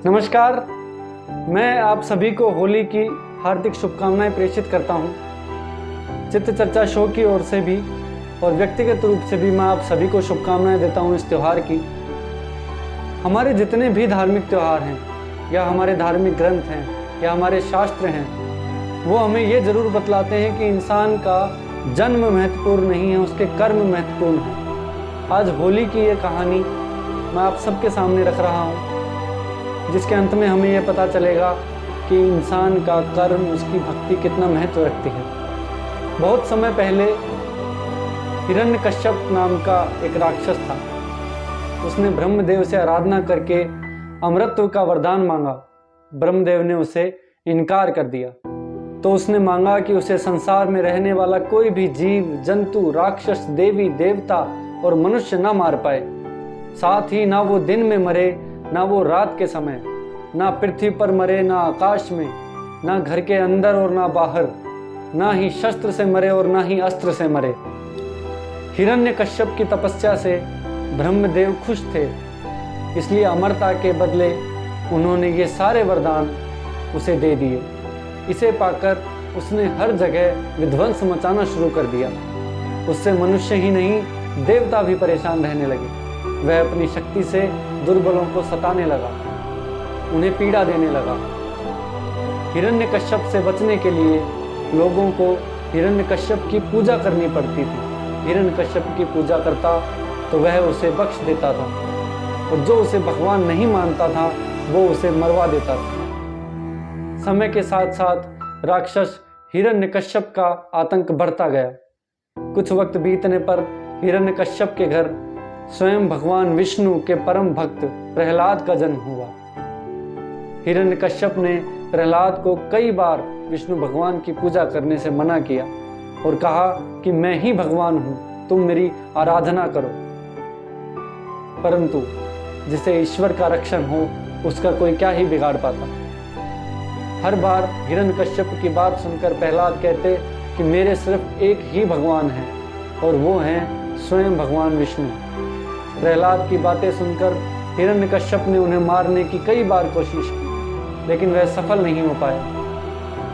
नमस्कार। मैं आप सभी को होली की हार्दिक शुभकामनाएं प्रेषित करता हूं। चित्र चर्चा शो की ओर से भी और व्यक्तिगत रूप से भी मैं आप सभी को शुभकामनाएं देता हूं इस त्यौहार की। हमारे जितने भी धार्मिक त्यौहार हैं या हमारे धार्मिक ग्रंथ हैं या हमारे शास्त्र हैं, वो हमें ये ज़रूर बतलाते हैं कि इंसान का जन्म महत्वपूर्ण नहीं है, उसके कर्म महत्वपूर्ण हैं। आज होली की ये कहानी मैं आप सबके सामने रख रहा हूँ, जिसके अंत में हमें यह पता चलेगा कि इंसान का कर्म, उसकी भक्ति कितना महत्व रखती है। बहुत समय पहले हिरण्यकश्यप नाम का एक राक्षस था। उसने ब्रह्मदेव से आराधना करके अमरत्व का वरदान मांगा। ब्रह्मदेव ने उसे इनकार कर दिया, तो उसने मांगा कि उसे संसार में रहने वाला कोई भी जीव जंतु, राक्षस, देवी देवता और मनुष्य ना मार पाए। साथ ही ना वो दिन में मरे, ना वो रात के समय, ना पृथ्वी पर मरे, ना आकाश में, ना घर के अंदर और ना बाहर, ना ही शस्त्र से मरे और ना ही अस्त्र से मरे। हिरण्यकश्यप की तपस्या से ब्रह्मदेव खुश थे, इसलिए अमरता के बदले उन्होंने ये सारे वरदान उसे दे दिए। इसे पाकर उसने हर जगह विध्वंस मचाना शुरू कर दिया। उससे मनुष्य ही नहीं, देवता भी परेशान रहने लगे। वह अपनी शक्ति से दुर्बलों को सताने लगा, उन्हें पीड़ा देने लगा। हिरण्यकश्यप से बचने के लिए लोगों को हिरण्यकश्यप की पूजा करनी पड़ती थी। हिरण्यकश्यप की पूजा करता तो वह उसे बख्श देता था, और जो उसे भगवान नहीं मानता था वो उसे मरवा देता था। समय के साथ साथ राक्षस हिरण्यकश्यप का आतंक बढ़ता गया। कुछ वक्त बीतने पर हिरण्यकश्यप के घर स्वयं भगवान विष्णु के परम भक्त प्रहलाद का जन्म हुआ। हिरण्यकश्यप ने प्रहलाद को कई बार विष्णु भगवान की पूजा करने से मना किया और कहा कि मैं ही भगवान हूं, तुम मेरी आराधना करो। परंतु जिसे ईश्वर का रक्षण हो, उसका कोई क्या ही बिगाड़ पाता। हर बार हिरण्यकश्यप की बात सुनकर प्रहलाद कहते कि मेरे सिर्फ एक ही भगवान है, और वो हैं स्वयं भगवान विष्णु। प्रहलाद की बातें सुनकर हिरण्यकश्यप ने उन्हें मारने की कई बार कोशिश की, लेकिन वह सफल नहीं हो पाया।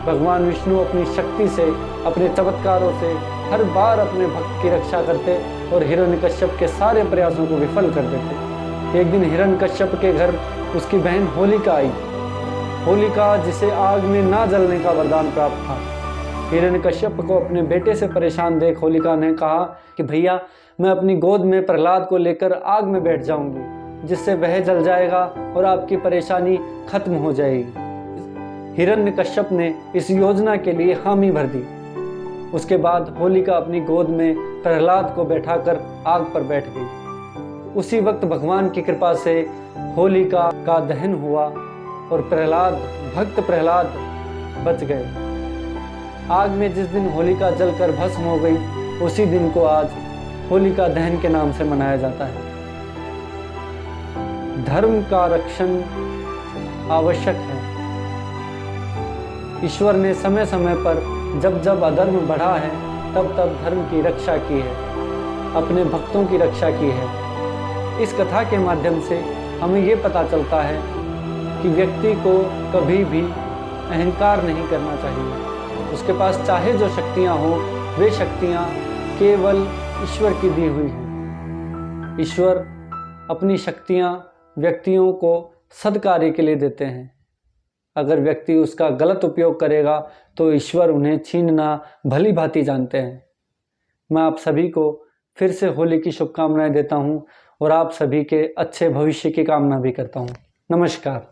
भगवान विष्णु अपनी शक्ति से, अपने चमत्कारों से हर बार अपने भक्त की रक्षा करते और हिरण्यकश्यप के सारे प्रयासों को विफल कर देते। एक दिन हिरण्यकश्यप के घर उसकी बहन होलिका आई। होलिका, जिसे आग में ना जलने का वरदान प्राप्त था। हिरण्यकश्यप को अपने बेटे से परेशान देख होलिका ने कहा कि भैया, मैं अपनी गोद में प्रहलाद को लेकर आग में बैठ जाऊंगी, जिससे वह जल जाएगा और आपकी परेशानी खत्म हो जाएगी। हिरण्यकश्यप ने इस योजना के लिए हामी भर दी। उसके बाद होलिका अपनी गोद में प्रहलाद को बैठाकर आग पर बैठ गई। उसी वक्त भगवान की कृपा से होलिका का दहन हुआ और भक्त प्रहलाद बच गए। आग में जिस दिन होलिका जलकर भस्म हो गई, उसी दिन को आज होलिका दहन के नाम से मनाया जाता है। धर्म का रक्षण आवश्यक है। ईश्वर ने समय समय पर जब जब अधर्म बढ़ा है, तब तब धर्म की रक्षा की है, अपने भक्तों की रक्षा की है। इस कथा के माध्यम से हमें ये पता चलता है कि व्यक्ति को कभी भी अहंकार नहीं करना चाहिए। उसके पास चाहे जो शक्तियाँ हों, वे शक्तियाँ केवल ईश्वर की दी हुई हैं। ईश्वर अपनी शक्तियाँ व्यक्तियों को सद्कार्य के लिए देते हैं। अगर व्यक्ति उसका गलत उपयोग करेगा तो ईश्वर उन्हें छीनना भली भांति जानते हैं। मैं आप सभी को फिर से होली की शुभकामनाएं देता हूं और आप सभी के अच्छे भविष्य की कामना भी करता हूं। नमस्कार।